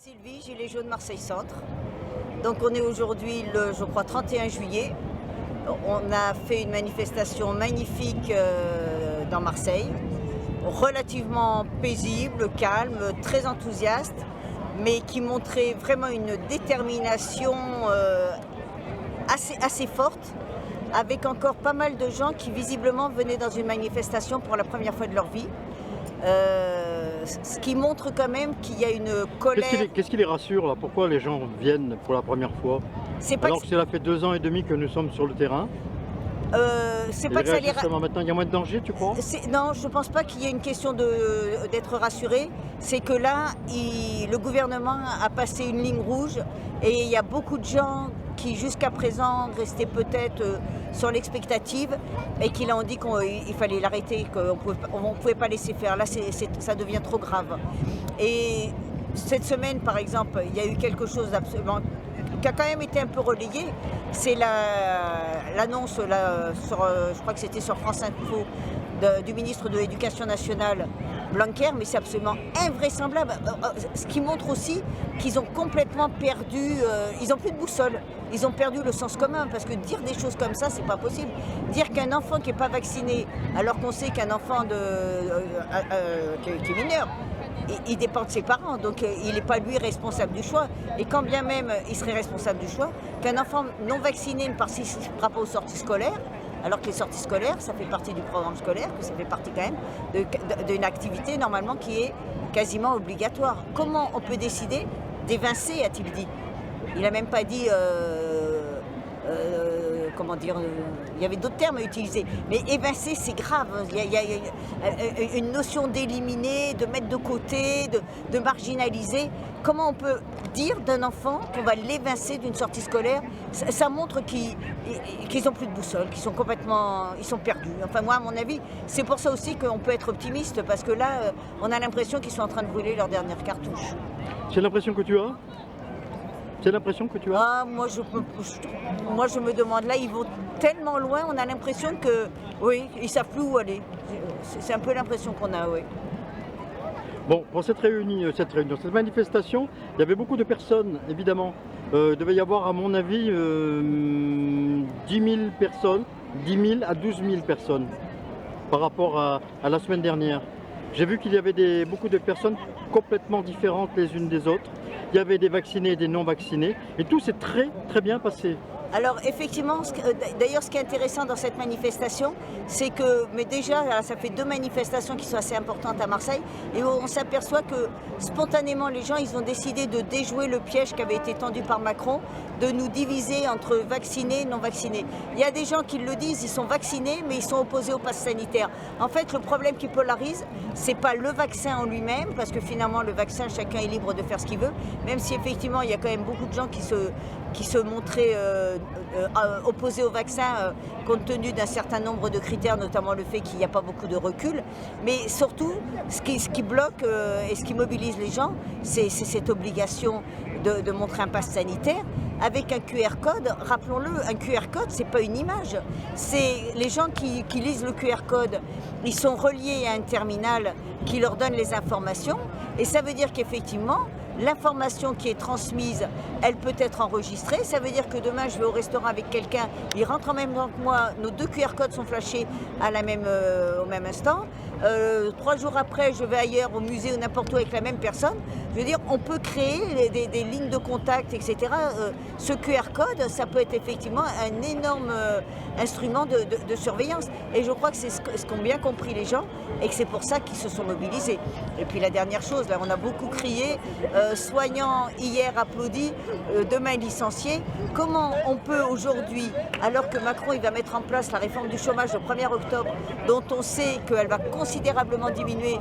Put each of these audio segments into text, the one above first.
Sylvie, Gilets jaunes Marseille Centre. Donc on est aujourd'hui le, je crois, 31 juillet. On a fait une manifestation magnifique dans Marseille, relativement paisible, calme, très enthousiaste, mais qui montrait vraiment une détermination assez forte, avec encore pas mal de gens qui visiblement venaient dans une manifestation pour la première fois de leur vie. Ce qui montre quand même qu'il y a une colère. Qu'est-ce qui les rassure là? Pourquoi les gens viennent pour la première fois? Alors que cela fait 2 ans et demi que nous sommes sur le terrain. C'est pas que ça les maintenant, il y a moins de danger, tu crois? Non, je ne pense pas qu'il y ait une question d'être rassuré. C'est que là, le gouvernement a passé une ligne rouge et il y a beaucoup de gens qui jusqu'à présent restaient peut-être sur l'expectative et qui là ont dit qu'il fallait l'arrêter, qu'on ne pouvait pas laisser faire. Là, ça devient trop grave. Et cette semaine, par exemple, il y a eu quelque chose d'absolument qui a quand même été un peu relayé, c'est l'annonce, je crois que c'était sur France Info, du ministre de l'Éducation nationale, Blanquer, mais c'est absolument invraisemblable. Ce qui montre aussi qu'ils ont complètement perdu, ils n'ont plus de boussole, ils ont perdu le sens commun, parce que dire des choses comme ça, c'est pas possible. Dire qu'un enfant qui n'est pas vacciné, alors qu'on sait qu'un enfant qui est mineur, il dépend de ses parents, donc il n'est pas lui responsable du choix. Et quand bien même il serait responsable du choix, qu'un enfant non vacciné ne participera pas aux sorties scolaires, alors que les sorties scolaires, ça fait partie du programme scolaire, que ça fait partie quand même d'une activité normalement qui est quasiment obligatoire. Comment on peut décider d'évincer, a-t-il dit? Il n'a même pas dit... comment dire, il y avait d'autres termes à utiliser, mais évincer c'est grave, il y a une notion d'éliminer, de mettre de côté, de marginaliser. Comment on peut dire d'un enfant qu'on va l'évincer d'une sortie scolaire? Ça montre qu'ils n'ont plus de boussole, qu'ils sont complètement, ils sont perdus. Enfin moi à mon avis, c'est pour ça aussi qu'on peut être optimiste, parce que là on a l'impression qu'ils sont en train de brûler leur dernière cartouche. C'est l'impression que tu as? C'est l'impression que tu as? Ah, moi je me demande, là ils vont tellement loin, on a l'impression que, oui, ils ne savent plus où aller. C'est un peu l'impression qu'on a, oui. Bon, pour cette manifestation, il y avait beaucoup de personnes, évidemment. Il devait y avoir, à mon avis, 10 000 personnes, 10 000 à 12 000 personnes par rapport à la semaine dernière. J'ai vu qu'il y avait beaucoup de personnes complètement différentes les unes des autres. Il y avait des vaccinés et des non vaccinés, et tout s'est très très bien passé. Alors effectivement, d'ailleurs ce qui est intéressant dans cette manifestation, c'est que, mais déjà ça fait 2 manifestations qui sont assez importantes à Marseille, et on s'aperçoit que spontanément les gens ils ont décidé de déjouer le piège qui avait été tendu par Macron, de nous diviser entre vaccinés et non vaccinés. Il y a des gens qui le disent, ils sont vaccinés mais ils sont opposés au pass sanitaire. En fait le problème qui polarise, c'est pas le vaccin en lui-même, parce que finalement le vaccin chacun est libre de faire ce qu'il veut, même si effectivement il y a quand même beaucoup de gens qui se montraient opposés au vaccin compte tenu d'un certain nombre de critères, notamment le fait qu'il n'y a pas beaucoup de recul. Mais surtout, ce qui bloque et ce qui mobilise les gens, c'est cette obligation de montrer un pass sanitaire avec un QR code. Rappelons-le, un QR code, c'est pas une image. C'est les gens qui lisent le QR code, ils sont reliés à un terminal qui leur donne les informations, et ça veut dire qu'effectivement, l'information qui est transmise, elle peut être enregistrée. Ça veut dire que demain, je vais au restaurant avec quelqu'un, il rentre en même temps que moi, nos 2 QR codes sont flashés au même instant. 3 jours après, je vais ailleurs, au musée ou n'importe où avec la même personne. Je veux dire, on peut créer des lignes de contact, etc. Ce QR code, ça peut être effectivement un énorme instrument de surveillance. Et je crois que c'est ce qu'ont bien compris les gens, et que c'est pour ça qu'ils se sont mobilisés. Et puis la dernière chose, là, on a beaucoup crié, soignants hier applaudis, demain licenciés. Comment on peut aujourd'hui, alors que Macron il va mettre en place la réforme du chômage le 1er octobre, dont on sait qu'elle va considérablement diminuer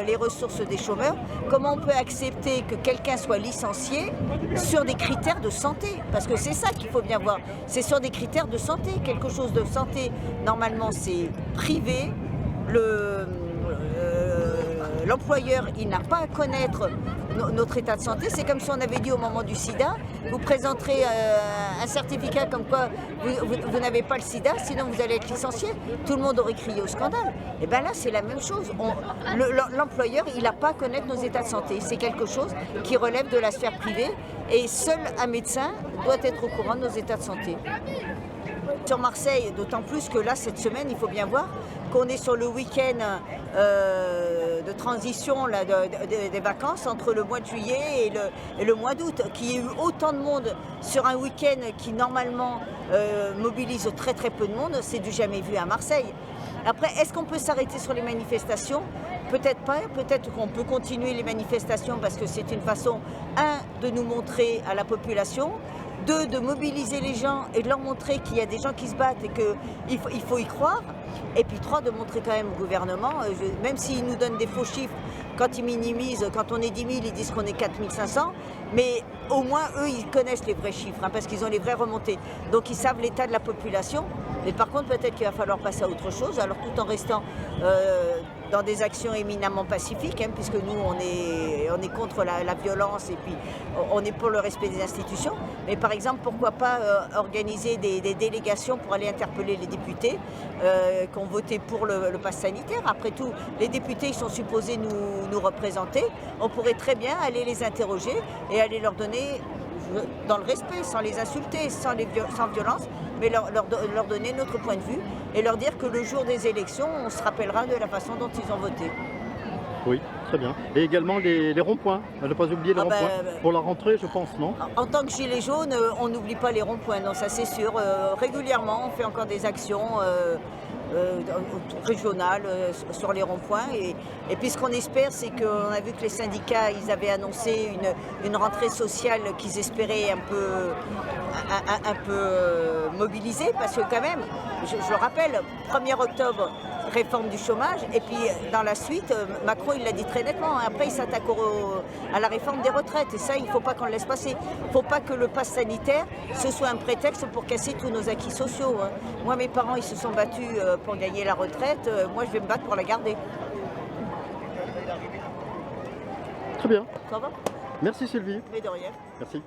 les ressources des chômeurs, comment on peut accepter que quelqu'un soit licencié sur des critères de santé? Parce que c'est ça qu'il faut bien voir, c'est sur des critères de santé. Quelque chose de santé, normalement c'est privé, l'employeur il n'a pas à connaître notre état de santé. C'est comme si on avait dit au moment du sida, vous présenterez un certificat comme quoi vous n'avez pas le sida, sinon vous allez être licencié. Tout le monde aurait crié au scandale. Et bien là, c'est la même chose. L'employeur, il n'a pas à connaître nos états de santé. C'est quelque chose qui relève de la sphère privée et seul un médecin doit être au courant de nos états de santé. Sur Marseille, d'autant plus que là, cette semaine, il faut bien voir qu'on est sur le week-end de transition là, des vacances entre le mois de juillet et le mois d'août, qu'il y ait eu autant de monde sur un week-end qui normalement mobilise très très peu de monde, c'est du jamais vu à Marseille. Après, est-ce qu'on peut s'arrêter sur les manifestations? Peut-être pas, peut-être qu'on peut continuer les manifestations parce que c'est une façon, de nous montrer à la population, de mobiliser les gens et de leur montrer qu'il y a des gens qui se battent et qu'il faut y croire. Et puis 3, de montrer quand même au gouvernement, même s'ils nous donnent des faux chiffres, quand ils minimisent, quand on est 10 000, ils disent qu'on est 4 500, mais au moins eux, ils connaissent les vrais chiffres, parce qu'ils ont les vraies remontées. Donc ils savent l'état de la population, mais par contre peut-être qu'il va falloir passer à autre chose, alors tout en restant dans des actions éminemment pacifiques, puisque nous on est contre la violence et puis on est pour le respect des institutions. Mais par exemple, pourquoi pas organiser des délégations pour aller interpeller les députés qui ont voté pour le pass sanitaire. Après tout, les députés ils sont supposés nous représenter. On pourrait très bien aller les interroger et aller leur donner, dans le respect, sans les insulter, sans violence, mais leur donner notre point de vue et leur dire que le jour des élections, on se rappellera de la façon dont ils ont voté. Oui, très bien. Et également les ronds-points, ne pas oublier les ronds-points. Pour la rentrée, je pense, non? En tant que gilet jaune, on n'oublie pas les ronds-points, non, ça c'est sûr. Régulièrement, on fait encore des actions régionales sur les ronds-points. Et puis ce qu'on espère, c'est qu'on a vu que les syndicats, ils avaient annoncé une rentrée sociale qu'ils espéraient un peu mobilisée, parce que quand même, je le rappelle, 1er octobre, réforme du chômage, et puis dans la suite, Macron il l'a dit très nettement, après il s'attaque à la réforme des retraites, et ça il ne faut pas qu'on le laisse passer. Il ne faut pas que le pass sanitaire ce soit un prétexte pour casser tous nos acquis sociaux. Moi mes parents ils se sont battus pour gagner la retraite, moi je vais me battre pour la garder. Très bien. Ça va? Merci Sylvie. Mais de rien. Merci.